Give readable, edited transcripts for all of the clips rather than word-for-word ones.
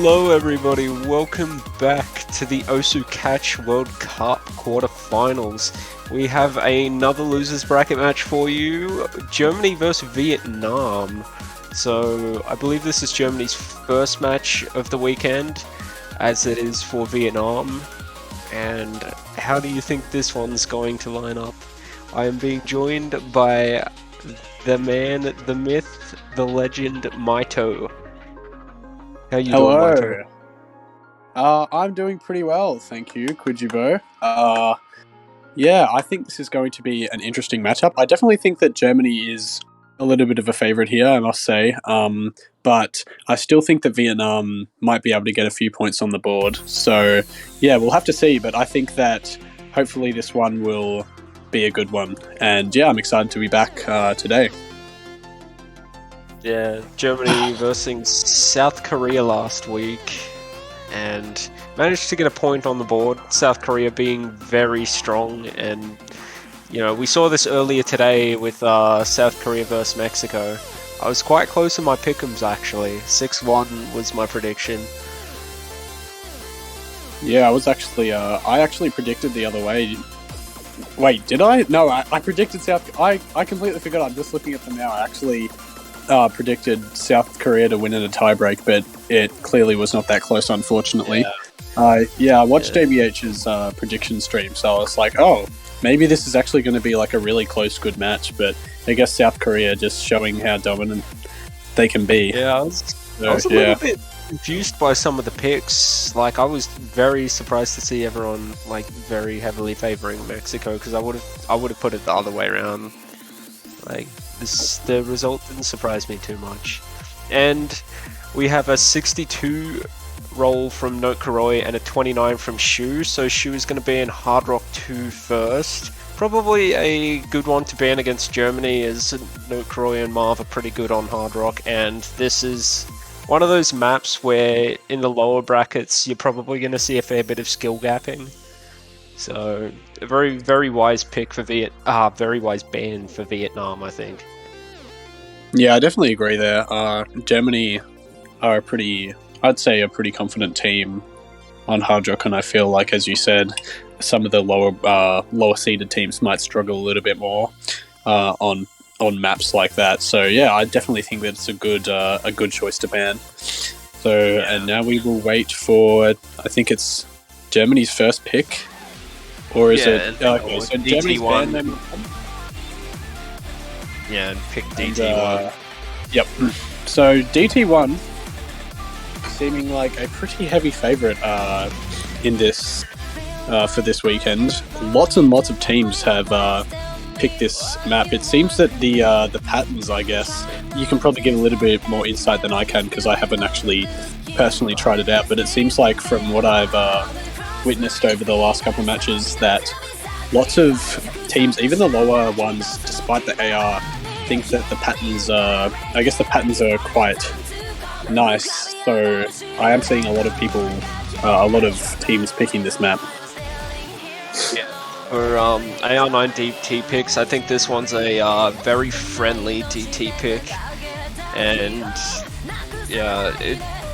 Hello everybody, welcome back to the Osu Catch World Cup Quarterfinals. We have another losers bracket match for you, Germany versus Vietnam. So I believe this is Germany's first match of the weekend, as it is for Vietnam. and how do you think this one's going to line up? I am being joined by the man, the myth, the legend, Maito. How you doing, Maito? Hello. I'm doing pretty well, thank you, Kujibo. Yeah, I think this is going to be an interesting matchup. I definitely think that Germany is a little bit of a favorite here, I must say. But I still think that Vietnam might be able to get a few points on the board. So, yeah, we'll have to see. But I think that hopefully this one will be a good one. And yeah, I'm excited to be back today. Yeah, Germany versus South Korea last week, and managed to get a point on the board. South Korea being very strong, and we saw this earlier today with South Korea versus Mexico. I was quite close in my pick'ems actually. 6-1 was my prediction. Yeah, I actually predicted the other way. Wait, did I? No, I predicted I completely forgot. I'm just looking at them now. I actually predicted South Korea to win in a tiebreak, but it clearly was not that close, unfortunately. Yeah. I watched JBH's prediction stream, so I was like, oh, maybe this is actually going to be like a really close, good match, but I guess South Korea just showing how dominant they can be. Yeah, I was a little bit confused by some of the picks. Like, I was very surprised to see everyone like very heavily favoring Mexico, because I would have put it the other way around. Like, the result didn't surprise me too much. And we have a 62 roll from Note Kuroi and a 29 from Shu, so Shu is going to be in Hard Rock 2 first. Probably a good one to ban against Germany, as Note Kuroi and Marv are pretty good on Hard Rock, and this is one of those maps where in the lower brackets you're probably going to see a fair bit of skill gapping. So a very, very wise pick for very wise ban for Vietnam, I think. Yeah, I definitely agree there. Germany are I'd say a pretty confident team on Hard Rock, and I feel like, as you said, some of the lower seeded teams might struggle a little bit more on maps like that. So yeah, I definitely think that it's a good choice to ban. So and now we will wait for, I think it's Germany's first pick. Or is it? Okay, so DT1. Yeah, and pick DT1. Yep. So DT1 seeming like a pretty heavy favorite in this for this weekend. Lots and lots of teams have picked this map. It seems that the patterns, I guess, you can probably give a little bit more insight than I can, because I haven't actually personally tried it out. But it seems like, from what I've witnessed over the last couple of matches, that lots of teams, even the lower ones, despite the AR, think that the patterns are quite nice. So I am seeing a lot of people, a lot of teams picking this map. Yeah. For AR9 DT picks, I think this one's a very friendly DT pick, and yeah,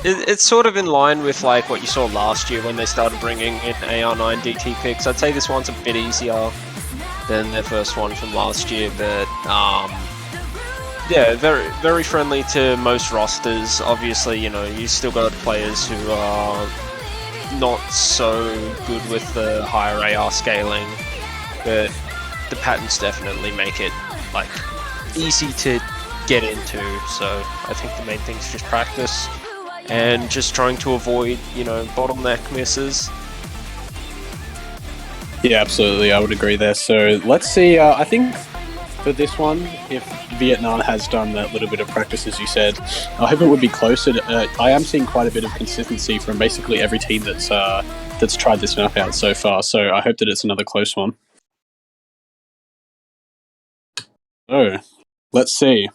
it's sort of in line with like what you saw last year when they started bringing in AR9 DT picks. I'd say this one's a bit easier than their first one from last year, but yeah, very, very friendly to most rosters. Obviously, you still got players who are not so good with the higher AR scaling, but the patterns definitely make it like easy to get into. So I think the main thing is just practice and just trying to avoid, bottleneck misses. Yeah, absolutely, I would agree there. So let's see. I think for this one, if Vietnam has done that little bit of practice, as you said, I hope it would be closer. I am seeing quite a bit of consistency from basically every team that's tried this map out so far. So I hope that it's another close one. So let's see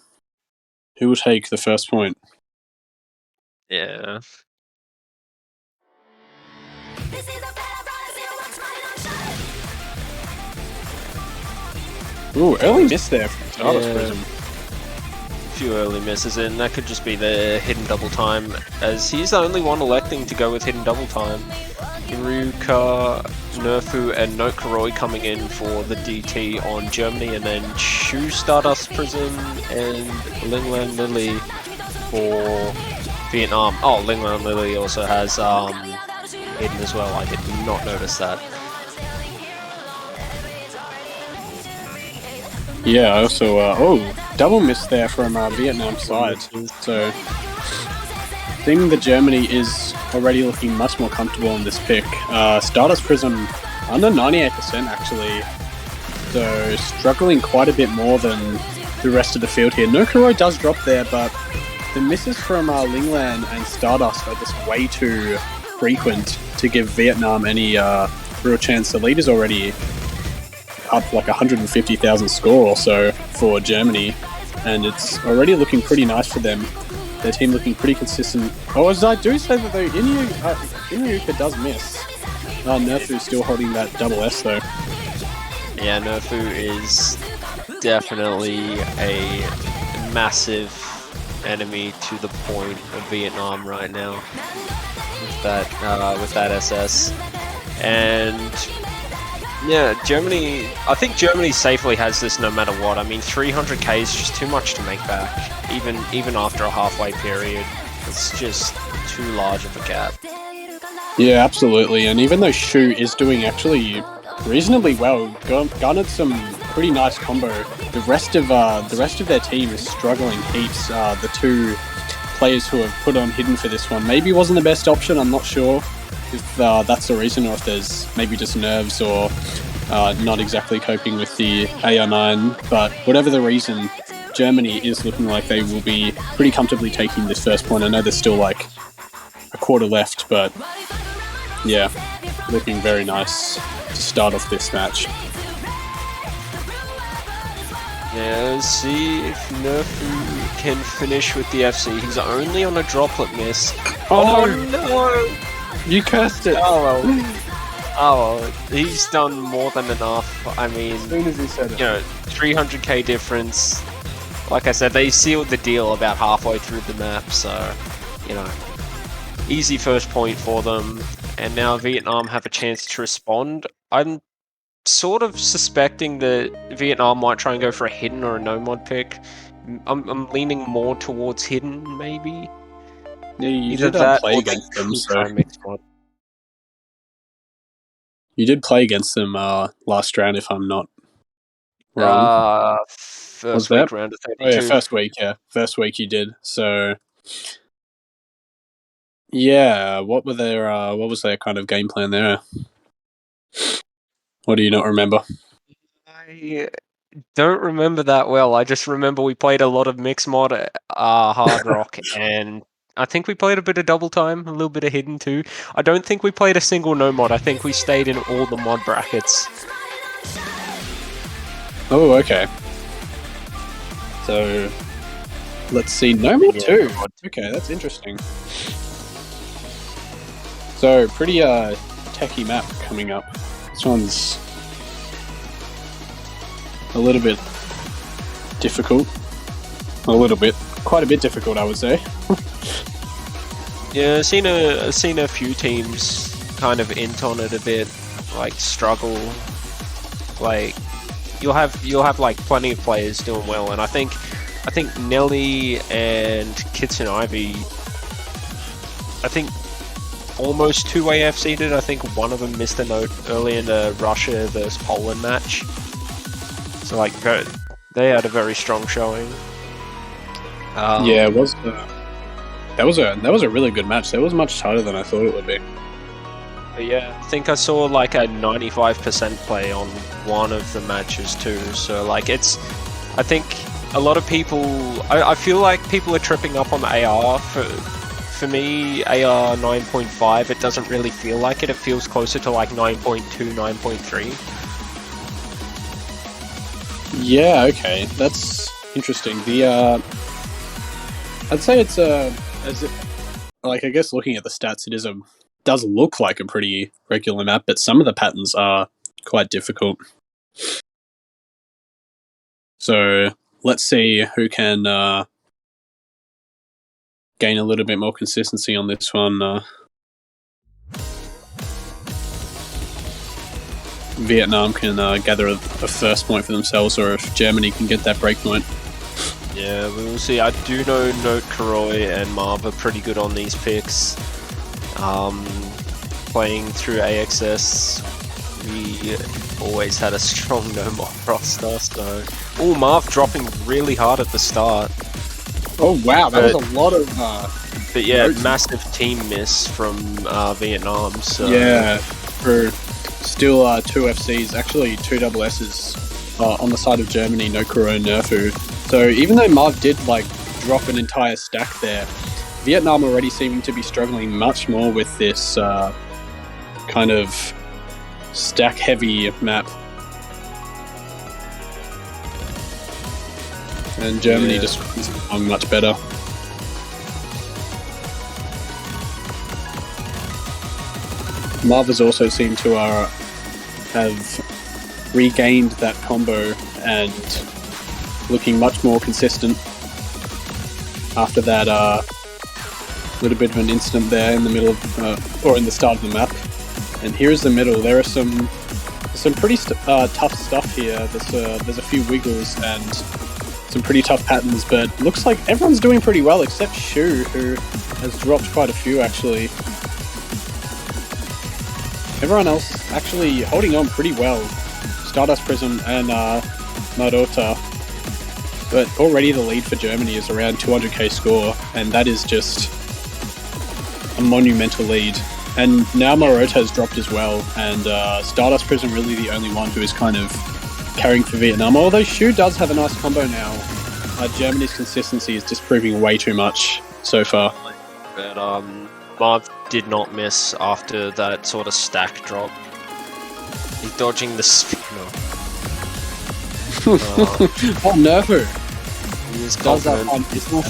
who will take the first point. Yeah. Ooh, early miss there from Tardis Prism. A few early misses, and that could just be the hidden double time, as he's the only one electing to go with hidden double time. Iruka, Nerfu, and Note Kuroi coming in for the DT on Germany, and then Shu Stardust Prism and Linglan Lily for Vietnam. Oh, Linglan Lily also has hidden as well. I did not notice that. Yeah, I also, double miss there from Vietnam's side. So, seeming that Germany is already looking much more comfortable in this pick. Stardust Prism under 98% actually. So, struggling quite a bit more than the rest of the field here. No Kuroi does drop there, but the misses from Linglan and Stardust are just way too frequent to give Vietnam any real chance. The lead is already up like 150,000 score or so for Germany, and it's already looking pretty nice for them. Their team looking pretty consistent. Oh, as I do say that though, Inyuka does miss. Nerfu's still holding that double S though. Yeah, Nerfu is definitely a massive enemy to the point of Vietnam right now with that SS. And yeah, Germany, I think Germany safely has this no matter what. I mean, 300k is just too much to make back, even after a halfway period. It's just too large of a gap. Yeah, absolutely. And even though Shu is doing actually reasonably well, garnered some pretty nice combo, the rest of their team is struggling heaps. The two players who have put on hidden for this one maybe wasn't the best option. I'm not sure if that's the reason, or if there's maybe just nerves or not exactly coping with the AR9. But whatever the reason, Germany is looking like they will be pretty comfortably taking this first point. I know there's still like a quarter left, but yeah, looking very nice to start off this match. Yeah, let's see if Nerfu can finish with the FC. He's only on a droplet miss. Oh no! You cursed it! Oh well. Oh well, he's done more than enough. I mean, As soon as he said it. 300k difference. Like I said, they sealed the deal about halfway through the map, so, easy first point for them. And now Vietnam have a chance to respond. I'm sort of suspecting that Vietnam might try and go for a hidden or a no mod pick. I'm leaning more towards hidden, maybe. Yeah, you Either did that play or against they them, could so try and mix mod. you did play against them last round, if I'm not wrong. First week, round of 32. Oh yeah, first week you did. So yeah, what was their kind of game plan there? What do you not remember? I don't remember that well. I just remember we played a lot of mix mod, hard rock, and I think we played a bit of double time, a little bit of hidden too. I don't think we played a single no mod. I think we stayed in all the mod brackets. Oh, okay. So let's see, no mod too. Okay, that's interesting. So pretty techie map coming up. This one's a little bit difficult. Quite a bit difficult, I would say. Yeah, I've seen a few teams kind of int on it a bit, like struggle. Like you'll have like plenty of players doing well, and I think Nelly and Kitson Ivy, I think almost 2-way FC'd. I think one of them missed a note early in the Russia versus Poland match. So like they had a very strong showing. Yeah, it was. That was a really good match. That was much tighter than I thought it would be. But yeah, I think I saw like a 95% play on one of the matches too. So like I think a lot of people, I feel like people are tripping up on the AR. For me, AR 9.5, it doesn't really feel like it. It feels closer to like 9.2, 9.3. Yeah, okay, that's interesting. I'd say it's I guess looking at the stats, does look like a pretty regular map, but some of the patterns are quite difficult. So let's see who can gain a little bit more consistency on this one. Vietnam can gather a first point for themselves, or if Germany can get that break point. Yeah, we will see. I do know Note Karoi and Marv are pretty good on these picks. playing through AXS, we always had a strong no Marv roster. So, Marv dropping really hard at the start. Oh wow, that was a lot of. But yeah, massive team miss from Vietnam. So yeah, for still 2 FCs, actually 2 double S's on the side of Germany, no Kuro and Nerfu. So even though Marv did like drop an entire stack there, Vietnam already seeming to be struggling much more with this kind of stack-heavy map. And Germany just isn't going much better. Marv has also seemed to have regained that combo and looking much more consistent after that little bit of an incident there in the middle of, or in the start of the map. And here's the middle. There are some pretty tough stuff here. There's a few wiggles and some pretty tough patterns, but looks like everyone's doing pretty well except Shu, who has dropped quite a few actually. Everyone else actually holding on pretty well. Stardust Prism and Marota. But already the lead for Germany is around 200k score, and that is just a monumental lead. And now Marota has dropped as well, and Stardust Prism really the only one who is kind of carrying for Vietnam. Although Shu does have a nice combo now, Germany's consistency is just proving way too much so far. But Marv did not miss after that sort of stack drop. He's dodging the spinner. Oh, Nerfu! He is Does that confident. on business.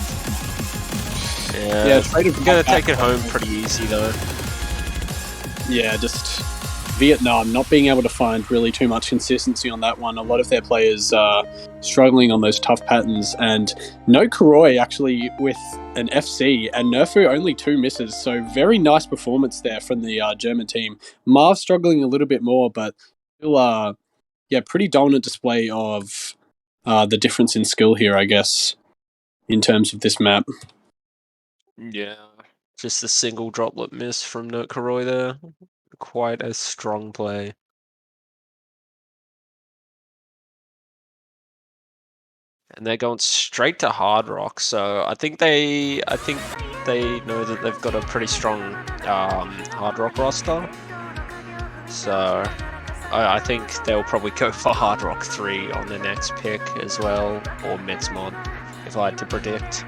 Yeah, he's gonna take it home pretty easy though. Yeah, just Vietnam not being able to find really too much consistency on that one. A lot of their players struggling on those tough patterns, and no Kuroi actually with an FC, and Nerfu only 2 misses, so very nice performance there from the German team. Marv struggling a little bit more, but still, yeah, pretty dominant display of the difference in skill here, I guess, in terms of this map. Yeah, just a single droplet miss from Note Kuroi there. Quite a strong play. And they're going straight to Hard Rock, so I think they know that they've got a pretty strong Hard Rock roster. So I think they'll probably go for Hard Rock 3 on the next pick as well, or Mixmod, if I had to predict.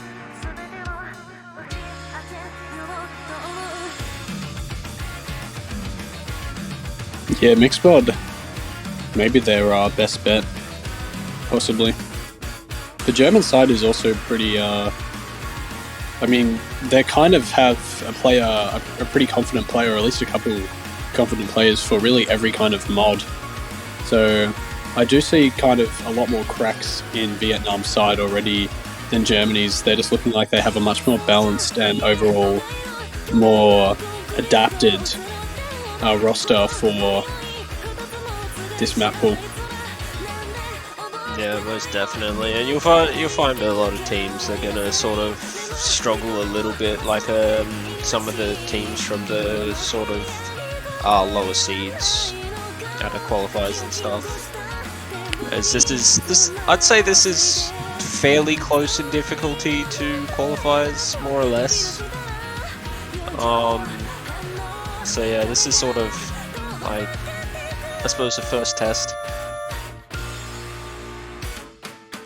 Yeah, Mixmod, maybe their best bet, possibly. The German side is also pretty, I mean, they kind of have a player, a pretty confident player, or at least a couple confident players for really every kind of mod. So I do see kind of a lot more cracks in Vietnam's side already than Germany's. They're just looking like they have a much more balanced and overall more adapted roster for this map pool. Yeah, most definitely, and you'll find a lot of teams are gonna sort of struggle a little bit, like some of the teams from the sort of lower seeds at the qualifiers and stuff. As I'd say this is fairly close in difficulty to qualifiers, more or less. So yeah, this is sort of like, I suppose, the first test.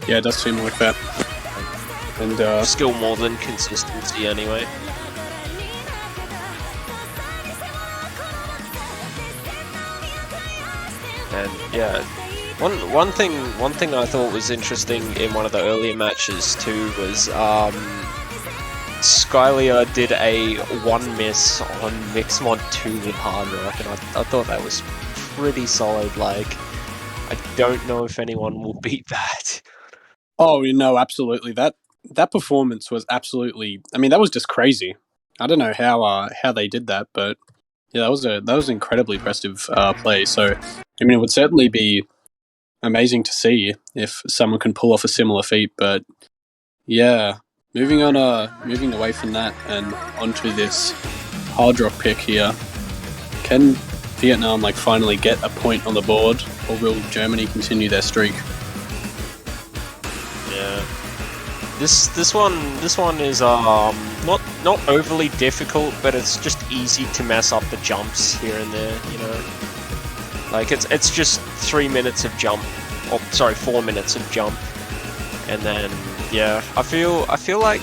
Yeah, it does seem like that. And skill more than consistency, anyway. And yeah, one thing I thought was interesting in one of the earlier matches too was Skylia did a 1 miss on Mixmod 2 with Hard Rock, and I thought that was pretty solid. Like, I don't know if anyone will beat that. oh no, absolutely. That performance was absolutely. I mean, that was just crazy. I don't know how they did that, but yeah, that was an incredibly impressive play. So, I mean, it would certainly be amazing to see if someone can pull off a similar feat. But yeah, moving away from that and onto this Hard Rock pick here. Can Vietnam like finally get a point on the board, or will Germany continue their streak? Yeah. This one is not overly difficult, but it's just easy to mess up the jumps here and there, you know. Like it's just 3 minutes of jump, or sorry, 4 minutes of jump, and then yeah, I feel like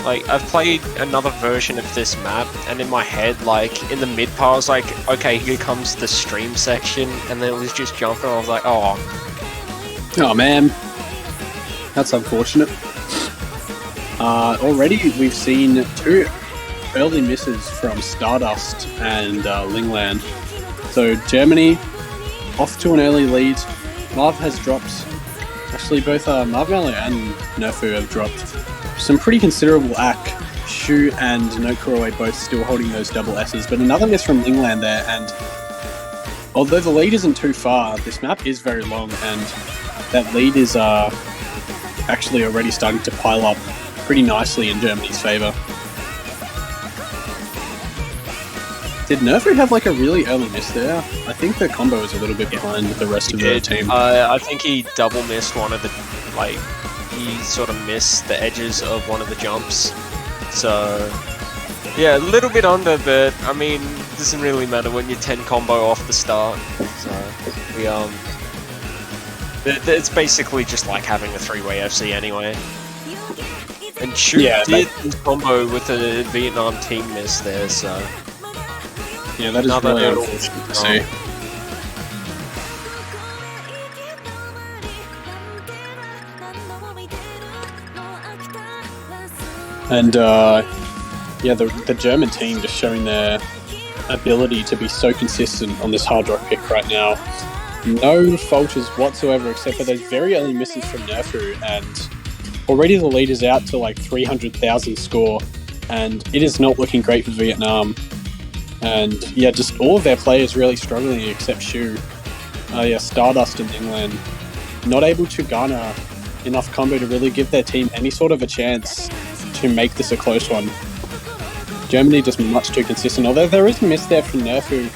I've played another version of this map, and in my head, like in the mid part, I was like, okay, here comes the stream section, and then it was just jumping. And I was like, oh man, that's unfortunate. Already we've seen 2 early misses from Stardust and Lingland. So Germany off to an early lead. Marv has dropped. Actually, both Marv Mallow and Nerfu have dropped some pretty considerable AK. Shu and Nokuroi both still holding those double S's, but another miss from Lingland there. And although the lead isn't too far, this map is very long, and that lead is actually already starting to pile up pretty nicely in Germany's favour. Did Nerfu have like a really early miss there? I think the combo is a little bit behind the rest of the team. I think he double missed one of the, like, he sort of missed the edges of one of the jumps. So, yeah, a little bit under, but I mean, it doesn't really matter when you're 10 combo off the start. So, it's basically just like having a 3-way FC anyway. And Shu did his combo with a Vietnam team miss there, so... Yeah, that is really unfortunate to see. And yeah, the German team just showing their ability to be so consistent on this hard rock pick right now. No falters whatsoever, except for those very early misses from Nerfu, and already the lead is out to like 300,000 score, and it is not looking great for Vietnam. And yeah, just all of their players really struggling except Shu. Yeah, Stardust and England not able to garner enough combo to really give their team any sort of a chance to make this a close one. Germany just much too consistent. Although there is a miss there from Nerfu,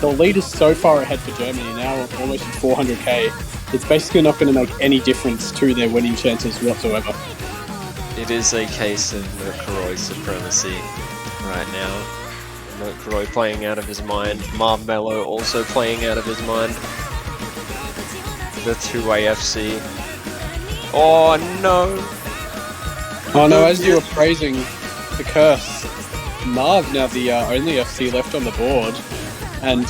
the lead is so far ahead for Germany, now almost at 400k. It's basically not going to make any difference to their winning chances whatsoever. It is a case of Nokuroi supremacy right now. Nokuroi playing out of his mind, Marv Mello also playing out of his mind. The 2-way FC. Oh no! Oh no, as you were praising the curse, Marv now the only FC left on the board, and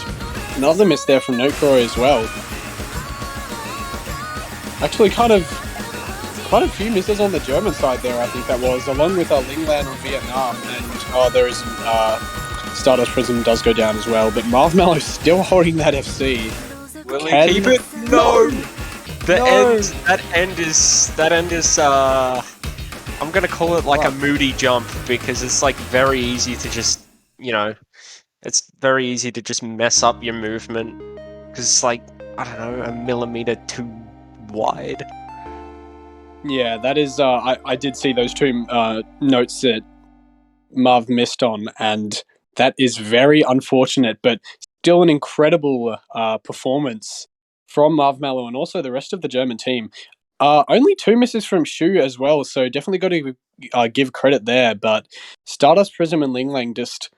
another miss there from Nokuroi as well. Actually, quite a few misses on the German side there, I think that was, along with Lingland on Vietnam, and there is Stardust Prism does go down as well, but Marv Mello still holding that FC. Will he keep it? No! That end is I'm gonna call it like a moody jump, because it's like very easy to just, you know, it's very easy to just mess up your movement, because it's like, I don't know, a millimeter too wide. Yeah, that is, I did see those 2 notes that Marv missed on, and that is very unfortunate, but still an incredible performance from Marv Mallow and also the rest of the German team. Only 2 misses from Shu as well, so definitely got to give credit there, but Stardust Prism and Linglang just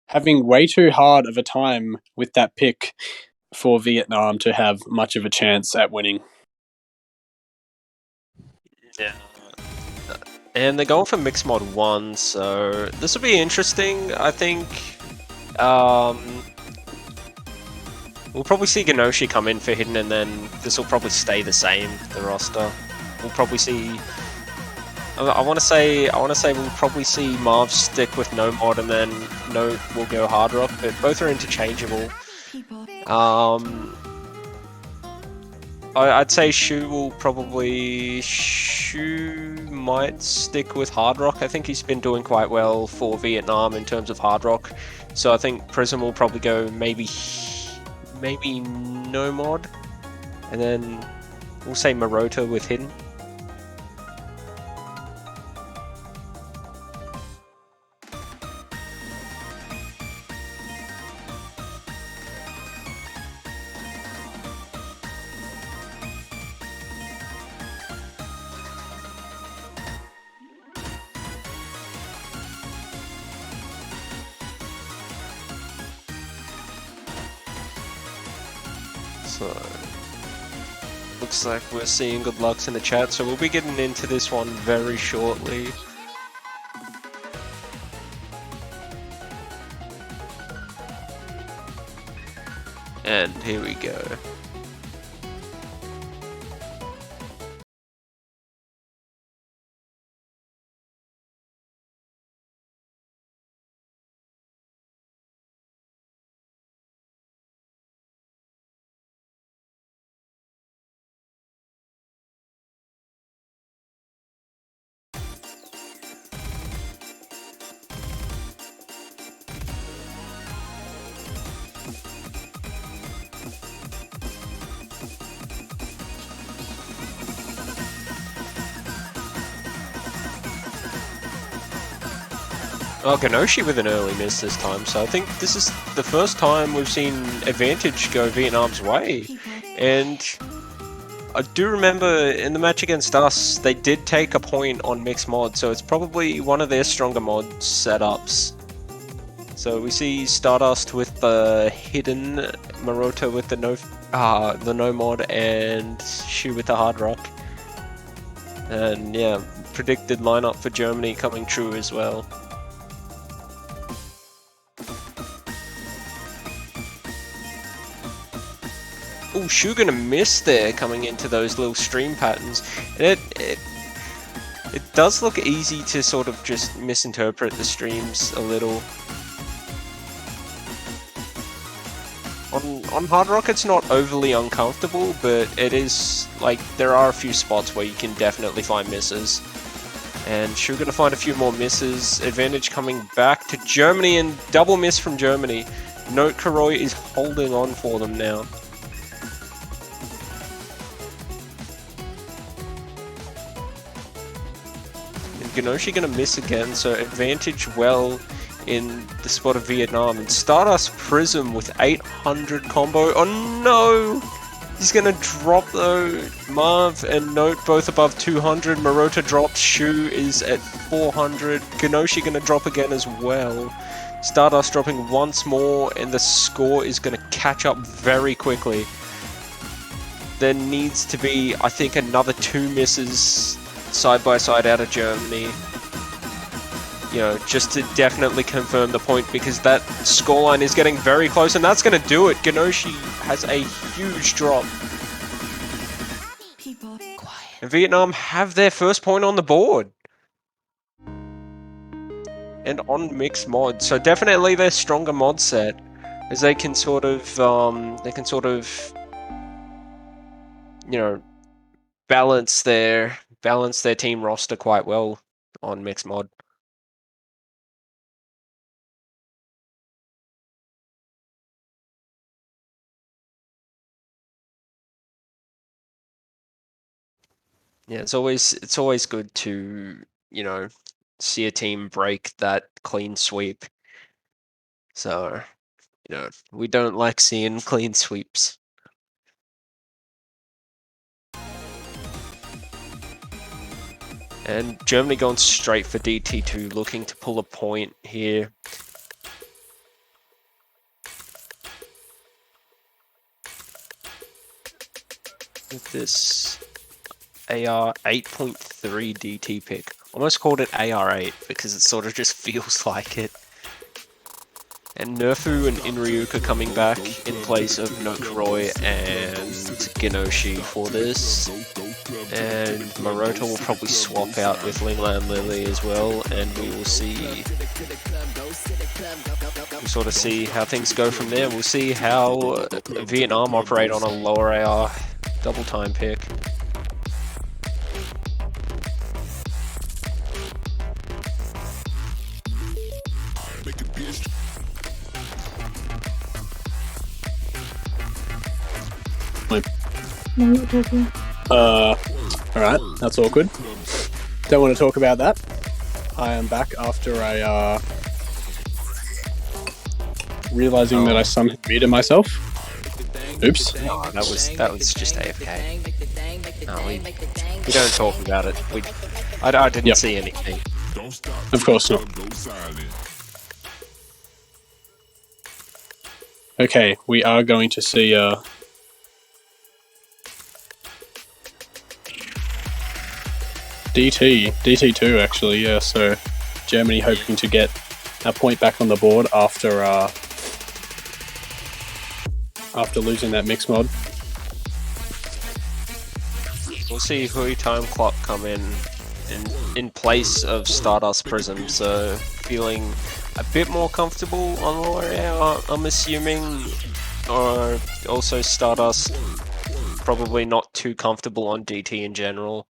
having way too hard of a time with that pick for Vietnam to have much of a chance at winning. Yeah. And they're going for Mixed Mod 1, so this will be interesting. I think we'll probably see Ganoshi come in for Hidden, and then this will probably stay the same, the roster. We'll probably see... I want to say we'll probably see Marv stick with no mod, and then no will go hard rock, but both are interchangeable. I'd say Shu might stick with hard rock. I think he's been doing quite well for Vietnam in terms of hard rock, so I think Prism will probably go maybe no mod, and then we'll say Marota with Hidden. So, looks like we're seeing good lucks in the chat, so we'll be getting into this one very shortly. And here we go. Oh, Ganoshi with an early miss this time, so I think this is the first time we've seen advantage go Vietnam's way. And I do remember in the match against us, they did take a point on mixed mod, so it's probably one of their stronger mod setups. So we see Stardust with the hidden, Maroto with the no mod, and Shu with the hard rock. And yeah, predicted lineup for Germany coming true as well. Oh, Shu gonna miss there coming into those little stream patterns. And it does look easy to sort of just misinterpret the streams a little. On Hard Rock it's not overly uncomfortable, but it is, like, there are a few spots where you can definitely find misses. And Shu gonna find a few more misses. Advantage coming back to Germany, and double miss from Germany. Note Karoi is holding on for them now. Ganoshi gonna miss again, so advantage well in the spot of Vietnam. And Stardust Prism with 800 combo. Oh no! He's gonna drop though. Marv and Note both above 200. Maroto drops. Shu is at 400. Ganoshi gonna drop again as well. Stardust dropping once more, and the score is gonna catch up very quickly. There needs to be, I think, another 2 misses side by side out of Germany, you know, just to definitely confirm the point, because that scoreline is getting very close, and that's going to do it. Ganoshi has a huge drop. And Vietnam have their first point on the board. And on mixed mod, so definitely their stronger mod set, as they can sort of, you know, balance their team roster quite well on mixed mod. Yeah, it's always good to, you know, see a team break that clean sweep. So, you know, we don't like seeing clean sweeps. And Germany going straight for DT2, looking to pull a point here. With this AR 8.3 DT pick. Almost called it AR8 because it sort of just feels like it. And Nerfu and Inryuka coming back in place of Nokuroi and Ganoshi for this. And Maroto will probably swap out with Linglan Lily as well, and we will see. We'll sort of see how things go from there. We'll see how Vietnam operate on a lower AR double time pick. Alright, that's awkward. Don't want to talk about that. I am back after I, realizing that I somehow muted myself. Oops. No, that was just AFK. No, we don't talk about it. I didn't see anything. Of course not. Okay, we are going to see, DT2 actually, yeah. So Germany hoping to get a point back on the board after losing that mix mod. We'll see Hui Time Clock come in place of Stardust Prism, so feeling a bit more comfortable on L'Oreal, I'm assuming, or also Stardust probably not too comfortable on DT in general,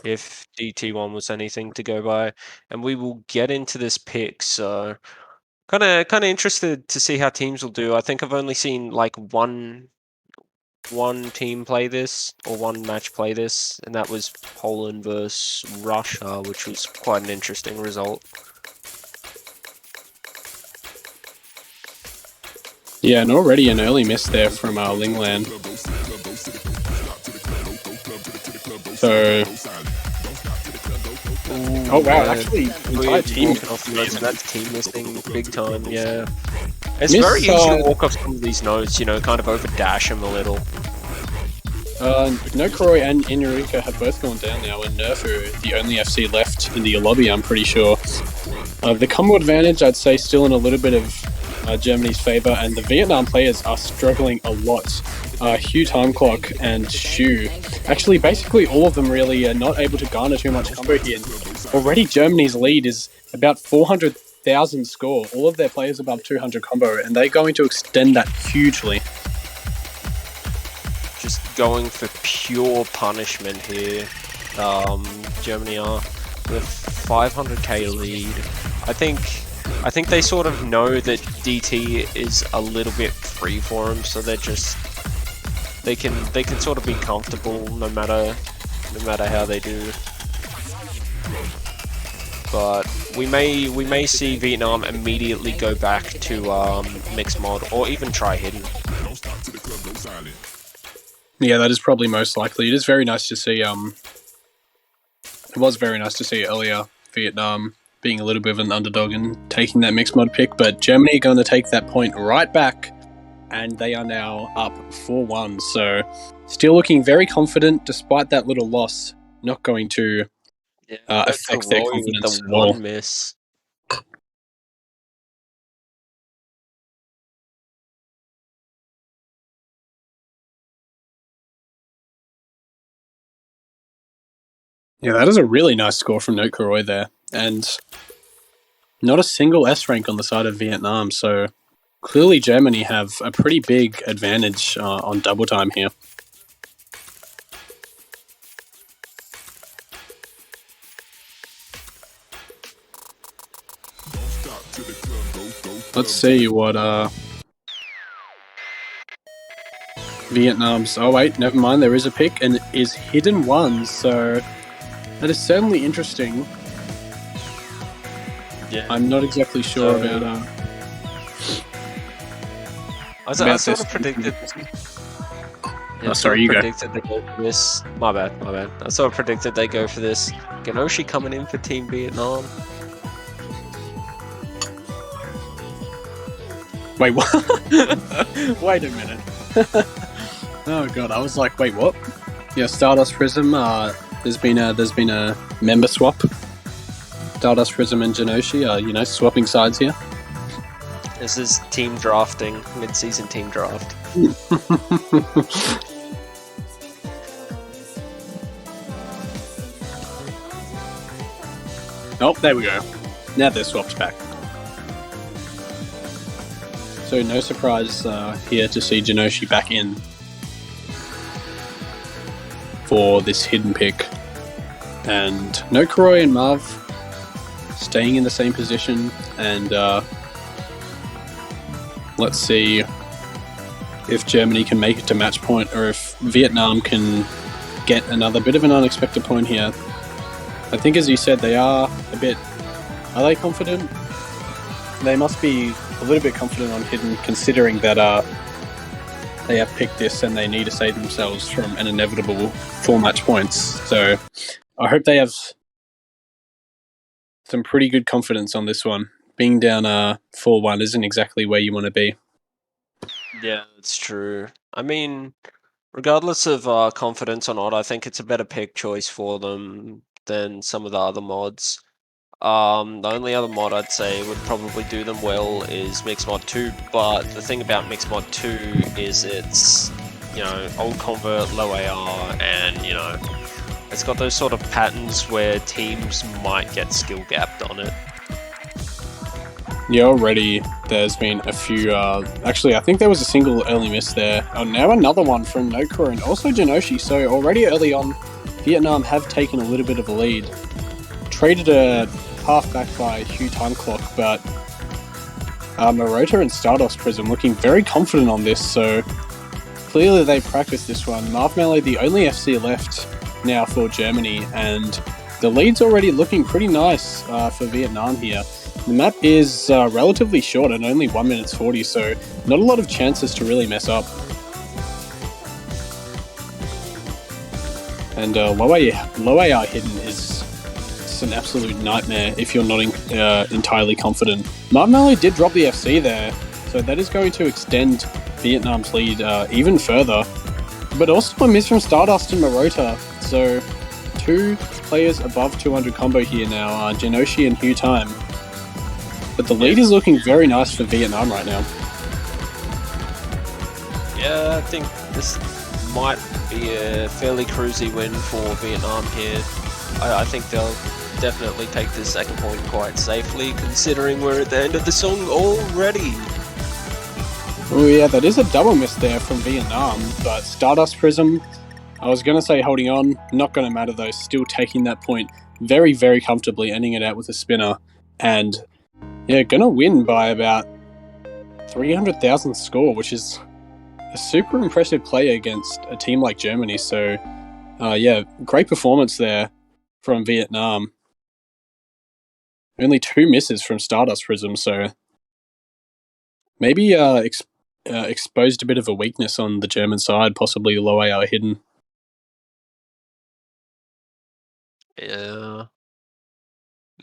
if DT1 was anything to go by. And we will get into this pick, so kind of interested to see how teams will do. I think I've only seen like one team play this, or one match play this, and that was Poland versus Russia, which was quite an interesting result. Yeah, and already an early miss there from Lingland. So, oh wow, actually, the entire team off the notes, and that's team missing big time. Yeah, it's very easy to walk off some of these notes, you know, kind of over dash them a little. Nokoroi and Inurika have both gone down now, and Nerfu, the only FC left in the lobby, I'm pretty sure. The combo advantage, I'd say, still in a little bit of Germany's favour, and the Vietnam players are struggling a lot. Hugh Time Clock and Shu, actually, basically all of them really are not able to garner too much combo here. Already Germany's lead is about 400,000 score, all of their players above 200 combo, and they're going to extend that hugely. Just going for pure punishment here. Germany are with 500k lead. I think they sort of know that DT is a little bit free for them, so they're just they can sort of be comfortable no matter how they do. But we may see Vietnam immediately go back to mixed mod, or even try hidden. Yeah, that is probably most likely. It is very nice to see. It was very nice to see earlier Vietnam being a little bit of an underdog and taking that mixed mod pick, but Germany are going to take that point right back, and they are now up 4-1. So, still looking very confident despite that little loss. Not going to affect their confidence at all. Miss. Yeah, that is a really nice score from Nokoroi there, and not a single S rank on the side of Vietnam, so clearly Germany have a pretty big advantage on double time here. Let's see what Vietnam's... Oh wait, never mind, there is a pick, and it is hidden one, so that is certainly interesting. Yeah. I'm not exactly sure about... I sort of predicted... Yeah, sorry, you predicted they go for this. My bad. I sort of predicted they go for this. Ganoshi coming in for Team Vietnam. Wait, what? Wait a minute. Oh god, I was like, wait, what? Yeah, Stardust Prism. There's been a member swap. Stardust Prism and Janoshi, swapping sides here. This is team drafting, mid-season team draft. Oh, there we go. Now they're swapped back. So no surprise here to see Janoshi back in for this hidden pick. And Nokoroi and Marv staying in the same position, and let's see if Germany can make it to match point, or if Vietnam can get another bit of an unexpected point here. I think, as you said, they are a bit... Are they confident? They must be a little bit confident on hidden, considering that they have picked this and they need to save themselves from an inevitable 4 match points. So I hope they have some pretty good confidence on this one. Being down 4-1 isn't exactly where you want to be. Yeah, that's true. I mean, regardless of confidence or not, I think it's a better pick choice for them. than some of the other mods. The only other mod I'd say would probably do them well is Mixmod 2, but the thing about Mixmod 2 is it's, old convert, low AR, and, it's got those sort of patterns where teams might get skill gapped on it. Yeah, already there's been a few, actually I think there was a single early miss there. Oh, now another one from Nokura and also Janoshi, so already early on, Vietnam have taken a little bit of a lead. Traded a half back by Hugh Time Clock, but Marota and Stardust Prism looking very confident on this, so clearly they practiced this one. Marv Melee, the only FC left now for Germany, and the lead's already looking pretty nice for Vietnam here. The map is relatively short at only 1 minute 40, so not a lot of chances to really mess up. And low AR hidden is an absolute nightmare if you're not entirely confident. Marv Melee did drop the FC there, so that is going to extend Vietnam's lead even further. But also a miss from Stardust and Marota, so 2 players above 200 combo here now, Janoshi and Hugh Time. But the lead is looking very nice for Vietnam right now. Yeah, I think this might be a fairly cruisy win for Vietnam here. I think they'll definitely take the second point quite safely, considering we're at the end of the song already. Oh yeah, that is a double miss there from Vietnam, but Stardust Prism, I was going to say holding on, not going to matter though, still taking that point very, very comfortably, ending it out with a spinner, and yeah, going to win by about 300,000 score, which is a super impressive play against a team like Germany, so yeah, great performance there from Vietnam. Only 2 misses from Stardust Prism, so maybe exposed a bit of a weakness on the German side, possibly low AR hidden. Yeah,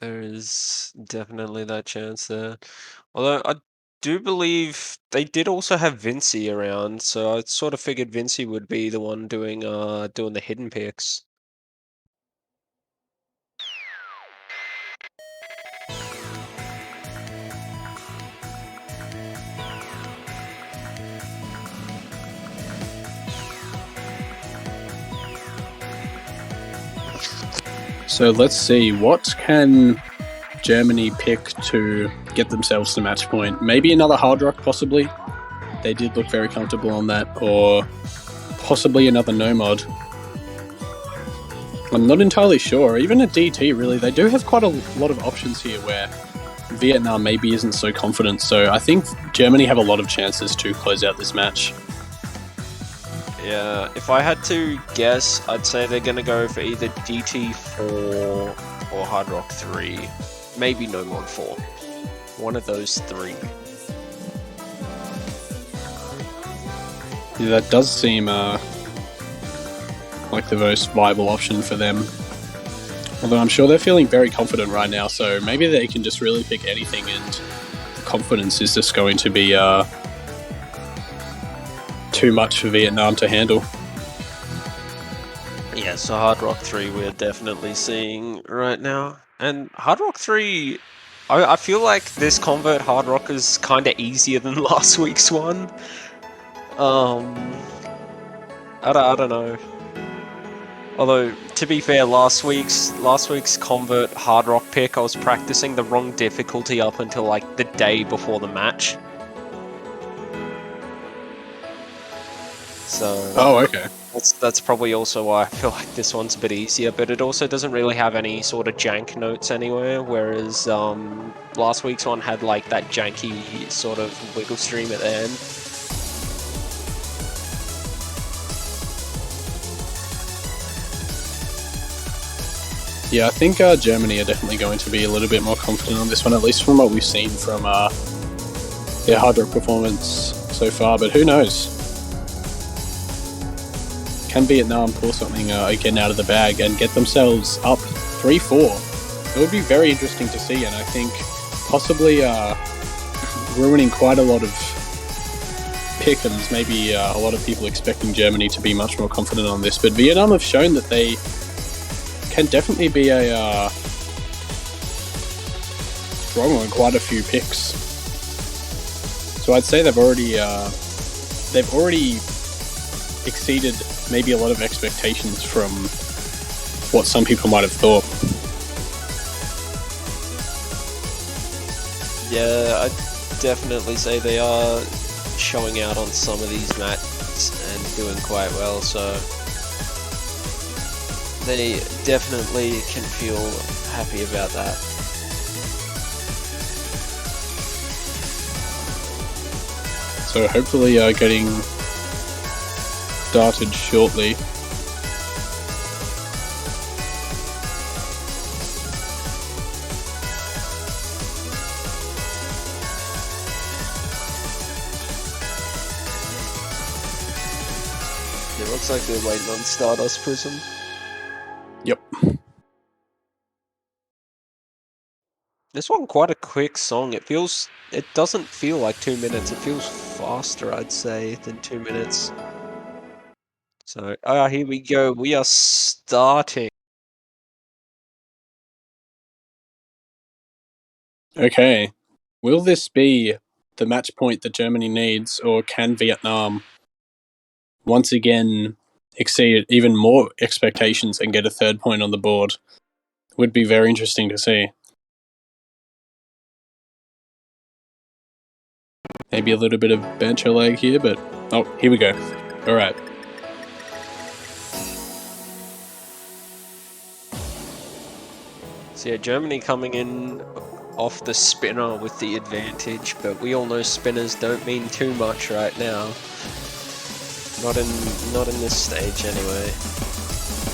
there is definitely that chance there. Although I do believe they did also have Vinci around, so I sort of figured Vinci would be the one doing the hidden picks. So let's see, what can Germany pick to get themselves to match point? Maybe another Hard Rock, possibly. They did look very comfortable on that, or possibly another Nomad. I'm not entirely sure. Even a DT, really, they do have quite a lot of options here where Vietnam maybe isn't so confident, so I think Germany have a lot of chances to close out this match. Yeah, if I had to guess, I'd say they're going to go for either DT4 or Hard Rock 3. Maybe No Mod 4. One of those 3. Yeah, that does seem like the most viable option for them. Although I'm sure they're feeling very confident right now, so maybe they can just really pick anything, and the confidence is just going to be too much for Vietnam to handle. Yeah, so Hard Rock 3 we're definitely seeing right now. And Hard Rock 3, I feel like this Convert Hard Rock is kind of easier than last week's one. I don't know. Although, to be fair, last week's Convert Hard Rock pick, I was practicing the wrong difficulty up until like the day before the match. So oh, okay. That's probably also why I feel like this one's a bit easier, but it also doesn't really have any sort of jank notes anywhere, whereas last week's one had like that janky sort of wiggle stream at the end. Yeah, I think Germany are definitely going to be a little bit more confident on this one, at least from what we've seen from their Hard Rock performance so far, but who knows? Can Vietnam pull something again out of the bag and get themselves up 3-4? It would be very interesting to see, and I think possibly ruining quite a lot of pick'ems. Maybe a lot of people expecting Germany to be much more confident on this, but Vietnam have shown that they can definitely be a strong on quite a few picks. So I'd say they've already exceeded maybe a lot of expectations from what some people might have thought. Yeah, I'd definitely say they are showing out on some of these mats and doing quite well, so they definitely can feel happy about that. So hopefully getting started shortly. It looks like they're waiting on Stardust Prism. Yep. This one quite a quick song. It doesn't feel like 2 minutes. It feels faster, I'd say, than 2 minutes. So, here we go. We are starting. Okay. Will this be the match point that Germany needs, or can Vietnam once again exceed even more expectations and get a third point on the board? Would be very interesting to see. Maybe a little bit of bench lag here, but oh, here we go. All right. So yeah, Germany coming in off the spinner with the advantage, but we all know spinners don't mean too much right now. Not in this stage anyway.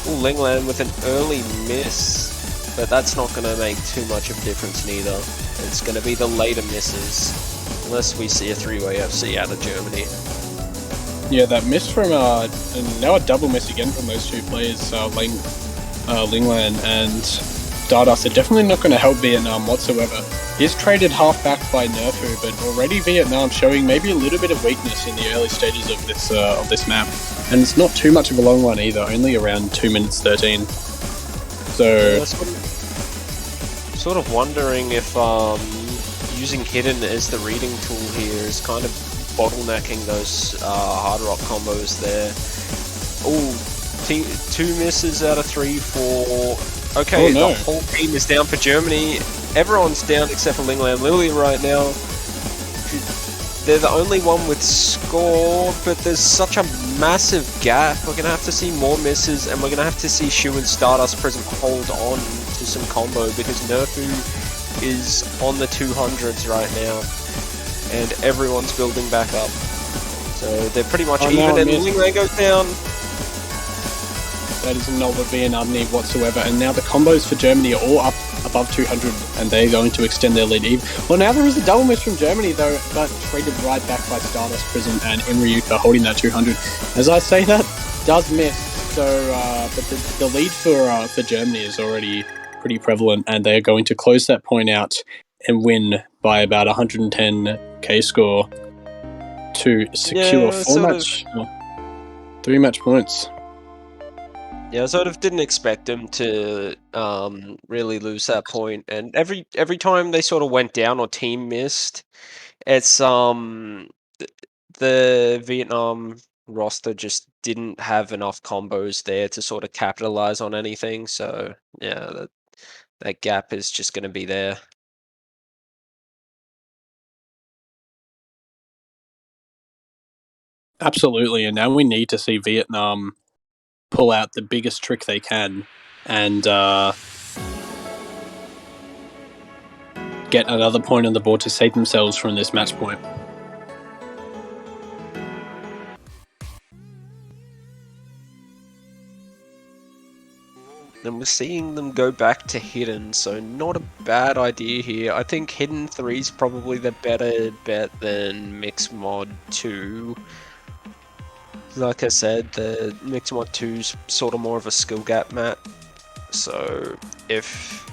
Ooh, Lingland with an early miss, but that's not going to make too much of a difference neither. It's going to be the later misses, unless we see a three-way FC out of Germany. Yeah, that miss from and now a double miss again from those two players, Lingland and Stardust, are definitely not going to help Vietnam whatsoever. He's traded half back by Nerfu, but already Vietnam showing maybe a little bit of weakness in the early stages of this map, and it's not too much of a long one either, only around 2 minutes 13. So, yeah, sort of wondering if using Hidden as the reading tool here is kind of bottlenecking those hard rock combos there. Oh, 2 misses out of 3 for... Okay, no. The whole team is down for Germany. Everyone's down except for Lingland Lily right now. They're the only one with score, but there's such a massive gap. We're going to have to see more misses, and we're going to have to see Shu and Stardust Prism hold on to some combo, because Nerfu is on the 200s right now, and everyone's building back up. So they're pretty much even, and Lingland goes down. That is not what Vietnam need whatsoever, and now the combos for Germany are all up above 200, and they're going to extend their lead even. Well, now there is a double miss from Germany, though, but traded right back by Stardust Prism and Enryuka holding that 200. As I say that, does miss, so but the lead for Germany is already pretty prevalent, and they are going to close that point out and win by about 110k score to secure 3 match points. Yeah, I sort of didn't expect them to really lose that point, and every time they sort of went down or team missed, it's the Vietnam roster just didn't have enough combos there to sort of capitalize on anything. So yeah, that gap is just going to be there. Absolutely, and now we need to see Vietnam pull out the biggest trick they can and get another point on the board to save themselves from this match point. And we're seeing them go back to Hidden, so not a bad idea here. I think Hidden 3 is probably the better bet than Mix Mod 2. Like I said, the Mix Mod 2's sort of more of a skill gap map, so if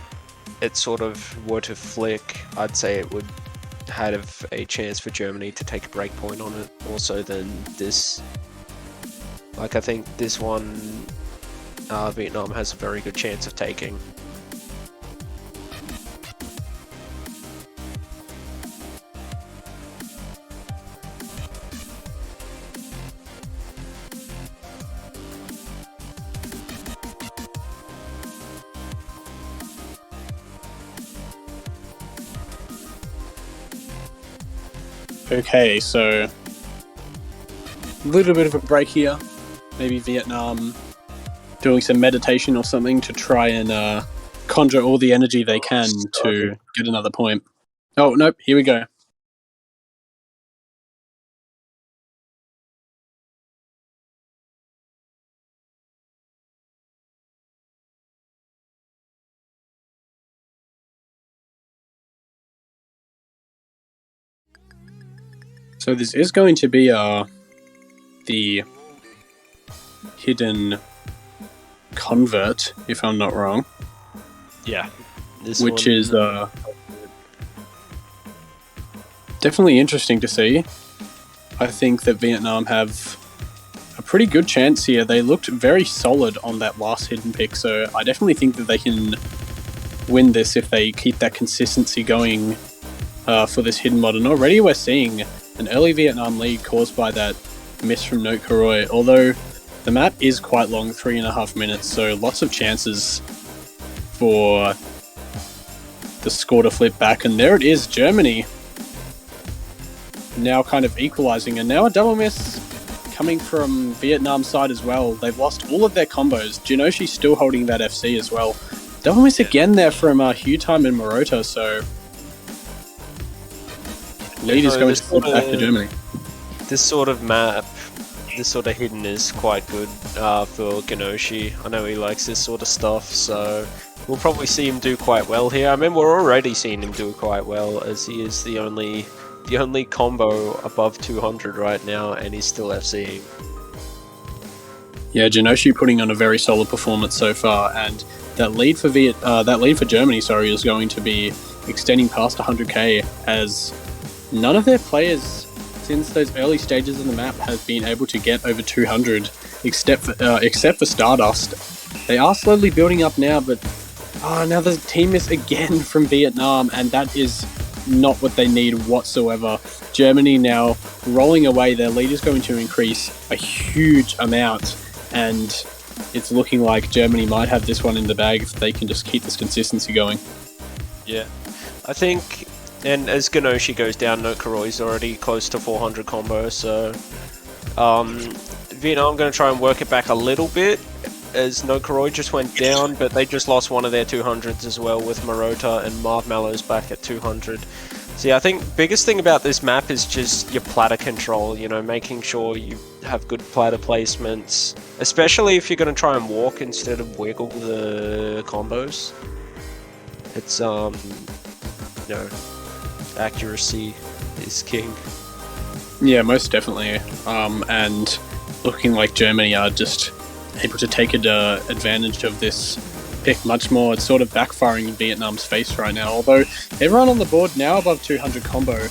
it sort of were to flick, I'd say it would have a chance for Germany to take a break point on it, also than this. Like, I think this one Vietnam has a very good chance of taking. Okay, so a little bit of a break here. Maybe Vietnam doing some meditation or something to try and conjure all the energy they can to get another point. Oh, nope, here we go. So this is going to be the hidden convert, if I'm not wrong. Yeah. Which is definitely interesting to see. I think that Vietnam have a pretty good chance here. They looked very solid on that last hidden pick, so I definitely think that they can win this if they keep that consistency going for this hidden mod. And already we're seeing an early Vietnam lead caused by that miss from Note Karoi, although the map is quite long, 3.5 minutes, so lots of chances for the score to flip back. And there it is, Germany now kind of equalizing, and now a double miss coming from Vietnam's side as well. They've lost all of their combos. Genoshi's still holding that FC as well. Double miss again there from Hugh Time and Morota, so lead is going to flip back to Germany. This sort of map, this sort of hidden is quite good for Genoshi. I know he likes this sort of stuff, so we'll probably see him do quite well here. I mean, we're already seeing him do quite well, as he is the only combo above 200 right now, and he's still FCing. Yeah, Genoshi putting on a very solid performance so far, and that lead for Germany, is going to be extending past 100k, as none of their players since those early stages of the map have been able to get over 200, except for Stardust. They are slowly building up now, but now there's a team miss again from Vietnam, and that is not what they need whatsoever. Germany now rolling away. Their lead is going to increase a huge amount, and it's looking like Germany might have this one in the bag if they can just keep this consistency going. Yeah, I think, and as Genoshi goes down, Note Karoi's already close to 400 combo, so Vietnam going to try and work it back a little bit, as Note Karoi just went down, but they just lost one of their 200s as well with Morota, and Marv Mallow's back at 200. So yeah, I think biggest thing about this map is just your platter control, you know, making sure you have good platter placements, especially if you're going to try and walk instead of wiggle the combos. It's, you know, accuracy is king. Yeah, most definitely. And looking like Germany are just able to take advantage of this pick much more. It's sort of backfiring in Vietnam's face right now. Although everyone on the board now above 200 combo,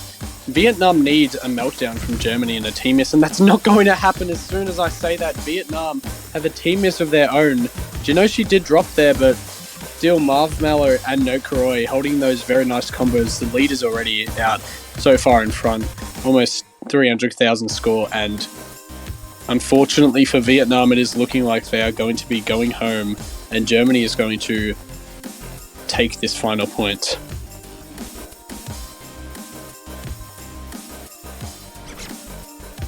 Vietnam needs a meltdown from Germany and a team miss, and that's not going to happen. As soon as I say that, Vietnam have a team miss of their own. Genoshi did drop there, but still Marv Mallow and Note Karoi holding those very nice combos. The lead is already out so far in front, almost 300,000 score, and unfortunately for Vietnam, it is looking like they are going to be going home, and Germany is going to take this final point.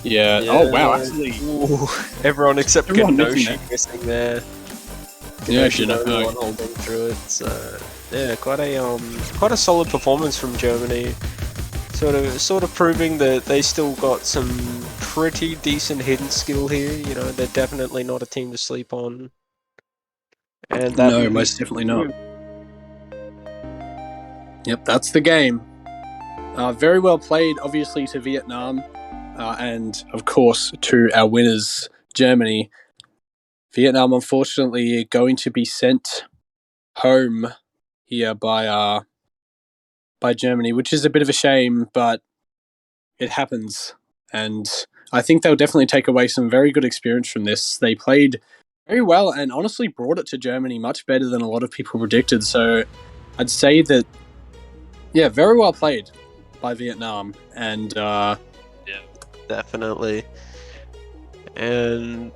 Yeah. Oh wow! Actually, everyone except Genoshi missing there. Yeah, Genoshi holding through it. So yeah, quite a solid performance from Germany. Sort of proving that they still got some pretty decent hidden skill here. You know, they're definitely not a team to sleep on. And that no, most definitely not. Yep, that's the game. Very well played, obviously, to Vietnam, and of course to our winners, Germany. Vietnam, unfortunately, going to be sent home here by Germany, which is a bit of a shame, but it happens. And I think they'll definitely take away some very good experience from this. They played very well, and honestly brought it to Germany much better than a lot of people predicted. So I'd say that, yeah, very well played by Vietnam. And Yeah, definitely. And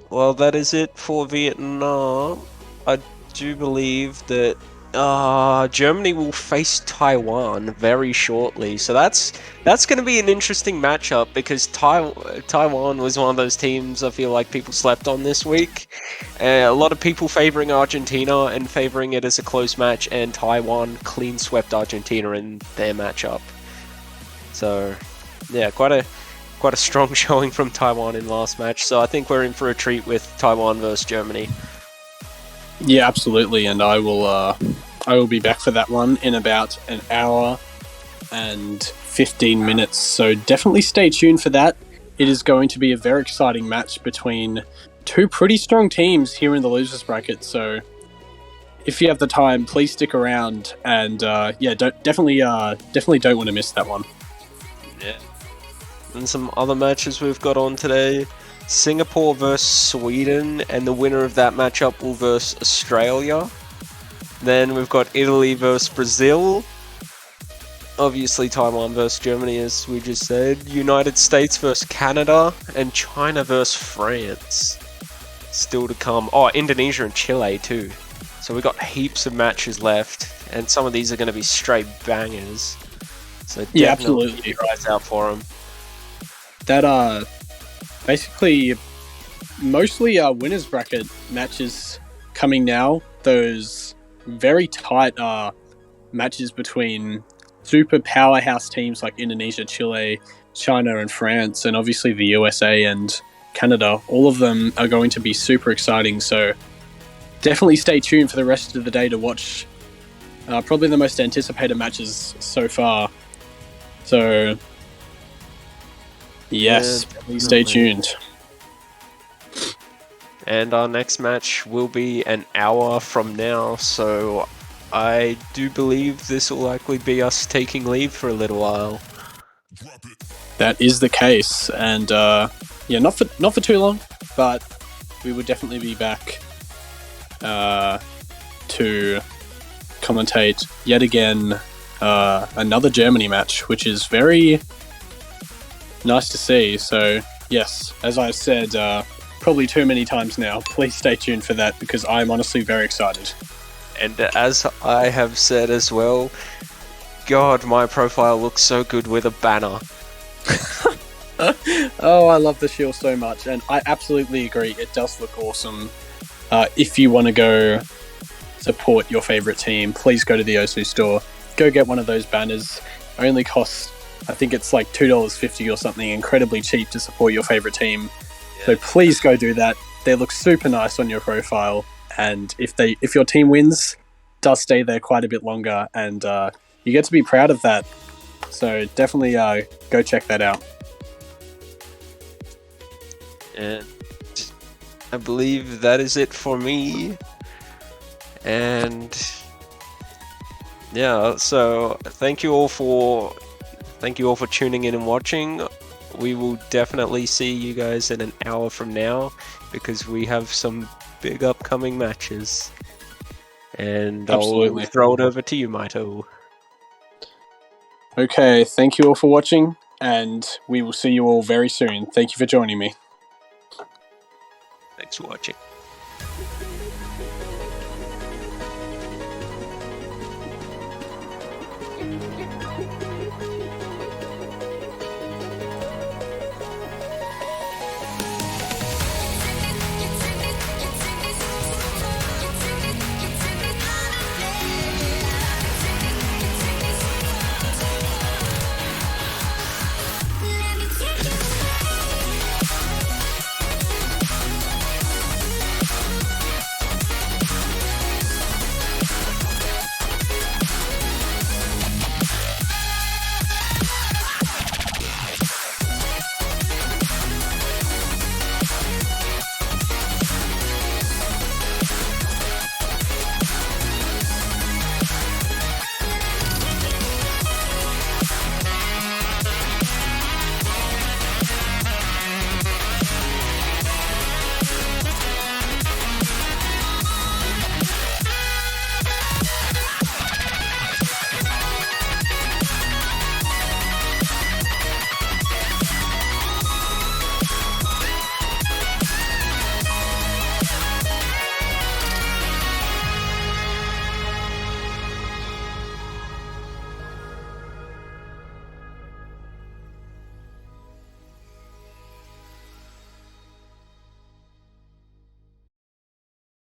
well, that is it for Vietnam. I do believe that Germany will face Taiwan very shortly. So that's going to be an interesting matchup because Taiwan was one of those teams I feel like people slept on this week. A lot of people favoring Argentina and favoring it as a close match, and Taiwan clean swept Argentina in their matchup. So yeah, quite a strong showing from Taiwan in last match. So I think we're in for a treat with Taiwan versus Germany. yeah, absolutely. And I will be back for that one in about an hour and 15 minutes. So definitely stay tuned for that. It is going to be a very exciting match between two pretty strong teams here in the losers bracket. So if you have the time, please stick around. And yeah, definitely don't want to miss that one. Yeah. And some other matches we've got on today. Singapore versus Sweden, and the winner of that matchup will versus Australia. Then we've got Italy versus Brazil. Obviously Taiwan versus Germany, as we just said. United States versus Canada, and China versus France. Still to come. Oh, Indonesia and Chile too. So we've got heaps of matches left, and some of these are going to be straight bangers. So Yeah, definitely absolutely. keep your eyes out for them. That basically mostly winners bracket matches coming now. Those very tight matches between super powerhouse teams like Indonesia, Chile, China, and France, and obviously the USA and Canada. All of them are going to be super exciting. So definitely stay tuned for the rest of the day to watch probably the most anticipated matches so far. So yes, Yeah, stay tuned. And our next match will be an hour from now, so I do believe this will likely be us taking leave for a little while. That is the case, and yeah, not for too long, but we will definitely be back to commentate yet again another Germany match, which is very nice to see. So yes, as I've said probably too many times now, please stay tuned for that because I'm honestly very excited. And as I have said as well, God, my profile looks so good with a banner. Oh, I love the shield so much, and I absolutely agree. It does look awesome. If you want to go support your favorite team, please go to the Osu store. Go get one of those banners. Only costs, I think it's like $2.50 or something, incredibly cheap to support your favorite team. Yeah. So please go do that. They look super nice on your profile, and if your team wins, does stay there quite a bit longer, and you get to be proud of that. So definitely go check that out. And I believe that is it for me. And yeah, so thank you all for tuning in and watching. We will definitely see you guys in an hour from now because we have some big upcoming matches. And Absolutely. I'll throw it over to you, Maito. Okay, thank you all for watching, and we will see you all very soon. Thank you for joining me. Thanks for watching.